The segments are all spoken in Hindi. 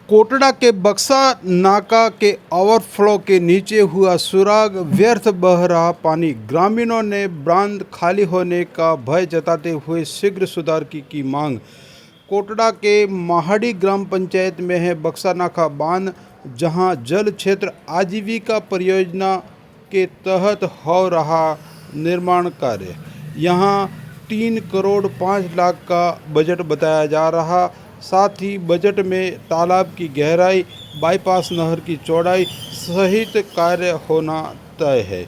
कोटड़ा के बक्सा नाका के ओवरफ्लो के नीचे हुआ सुराग, व्यर्थ बह रहा पानी। ग्रामीणों ने बांध खाली होने का भय जताते हुए शीघ्र सुधार की मांग। कोटड़ा के महाड़ी ग्राम पंचायत में है बक्सा नाका बांध, जहां जल क्षेत्र आजीविका परियोजना के तहत हो रहा निर्माण कार्य। यहां 3 करोड़ 5 लाख का बजट बताया जा रहा। साथ ही बजट में तालाब की गहराई, बाईपास नहर की चौड़ाई सहित कार्य होना तय है।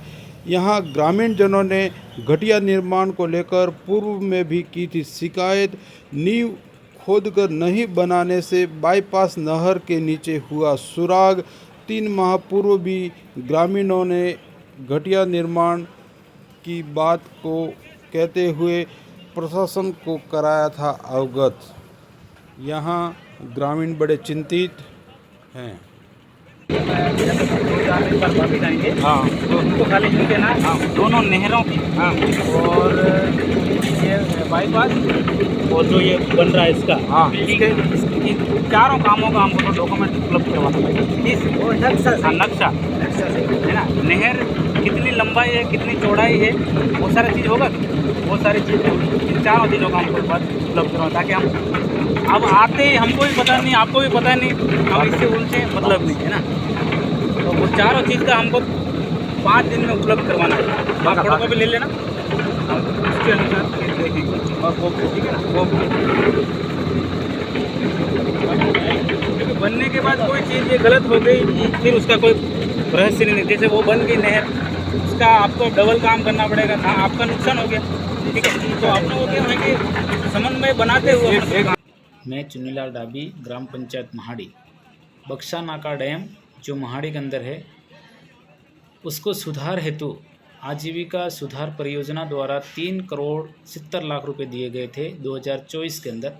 यहां ग्रामीण जनों ने घटिया निर्माण को लेकर पूर्व में भी की थी शिकायत। नींव खोदकर नहीं बनाने से बाईपास नहर के नीचे हुआ सुराग। 3 माह पूर्व भी ग्रामीणों ने घटिया निर्माण की बात को कहते हुए प्रशासन को कराया था अवगत। यहाँ ग्रामीण बड़े चिंतित हैं। हाँ, तो उनको खाली मिल देना। हाँ, दोनों नहरों की। हाँ, और ये बाईपास और जो ये बन रहा है इसका। हाँ, इसके चारों कामों का हमको तो डॉक्यूमेंट उपलब्ध करवाना पड़ेगा। नक्शा है ना, नहर कितनी लंबाई है, कितनी चौड़ाई है, वो सारी चीज़ होगा। वो सारी चीज़ें इन चारों चीज़ों का हमको उपलब्ध करवाना, ताकि हम अब आते ही हमको भी पता नहीं, आपको भी पता नहीं, हम इससे उनसे मतलब नहीं है ना। तो वो चारों चीज़ का हमको 5 दिन में उपलब्ध करवाना है। आप फोटो कॉपी ले लेना, हम उसके अनुसार देखेंगे। और वो ठीक है ना, वो क्योंकि बनने के बाद कोई चीज़ ये गलत हो गई फिर उसका कोई रहस्य नहीं। जैसे वो बन गई नहर, उसका आपको डबल काम करना पड़ेगा था, आपका नुकसान हो गया। ठीक है, तो आप लोगों के वहीं समन्वय बनाते हुए मैं चुन्नीलाल डाबी, ग्राम पंचायत महाड़ी। बक्सा नाका डैम जो महाड़ी के अंदर है, उसको सुधार हेतु आजीविका सुधार परियोजना द्वारा 3 करोड़ 70 लाख रुपए दिए गए थे 2024 के अंदर,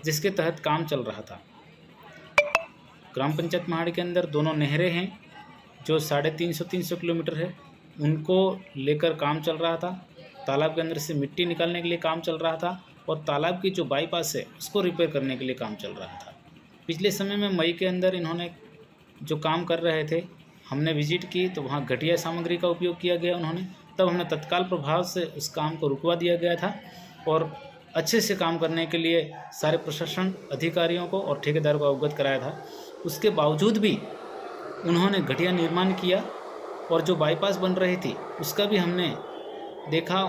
जिसके तहत काम चल रहा था। ग्राम पंचायत महाड़ी के अंदर दोनों नहरें हैं जो 350 किलोमीटर है, उनको लेकर काम चल रहा था। तालाब के अंदर से मिट्टी निकालने के लिए काम चल रहा था, और तालाब की जो बाईपास है उसको रिपेयर करने के लिए काम चल रहा था। पिछले समय में मई के अंदर इन्होंने जो काम कर रहे थे, हमने विजिट की तो वहाँ घटिया सामग्री का उपयोग किया गया उन्होंने। तब हमने तत्काल प्रभाव से उस काम को रुकवा दिया गया था, और अच्छे से काम करने के लिए सारे प्रशासन अधिकारियों को और ठेकेदार को अवगत कराया था। उसके बावजूद भी उन्होंने घटिया निर्माण किया, और जो बाईपास बन रही थी उसका भी हमने देखा,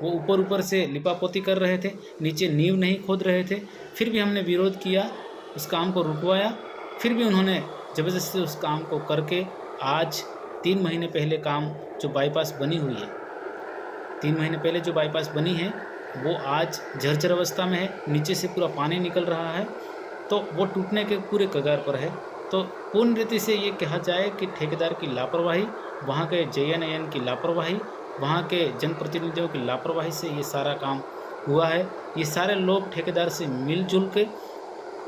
वो ऊपर से लिपापोती कर रहे थे, नीचे नींव नहीं खोद रहे थे। फिर भी हमने विरोध किया, उस काम को रुकवाया। फिर भी उन्होंने ज़बरदस्ती उस काम को करके आज 3 महीने पहले काम जो बाईपास बनी हुई है, 3 महीने पहले जो बाईपास बनी है वो आज जर्जर अवस्था में है, नीचे से पूरा पानी निकल रहा है, तो वो टूटने के पूरे कगार पर है। तो पूर्ण रीति से ये कहा जाए कि ठेकेदार की लापरवाही, वहाँ के JNN की लापरवाही, वहाँ के जनप्रतिनिधियों की लापरवाही से ये सारा काम हुआ है। ये सारे लोग ठेकेदार से मिलजुल के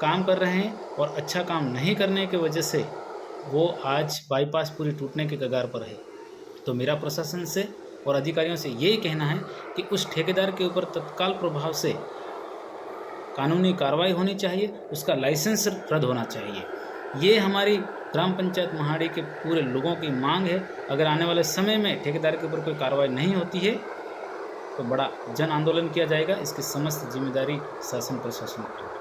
काम कर रहे हैं, और अच्छा काम नहीं करने की वजह से वो आज बाईपास पूरी टूटने के कगार पर है। तो मेरा प्रशासन से और अधिकारियों से यही कहना है कि उस ठेकेदार के ऊपर तत्काल प्रभाव से कानूनी कार्रवाई होनी चाहिए, उसका लाइसेंस रद्द होना चाहिए। ये हमारी ग्राम पंचायत महाड़ी के पूरे लोगों की मांग है। अगर आने वाले समय में ठेकेदार के ऊपर कोई कार्रवाई नहीं होती है तो बड़ा जन आंदोलन किया जाएगा। इसकी समस्त जिम्मेदारी शासन प्रशासन की।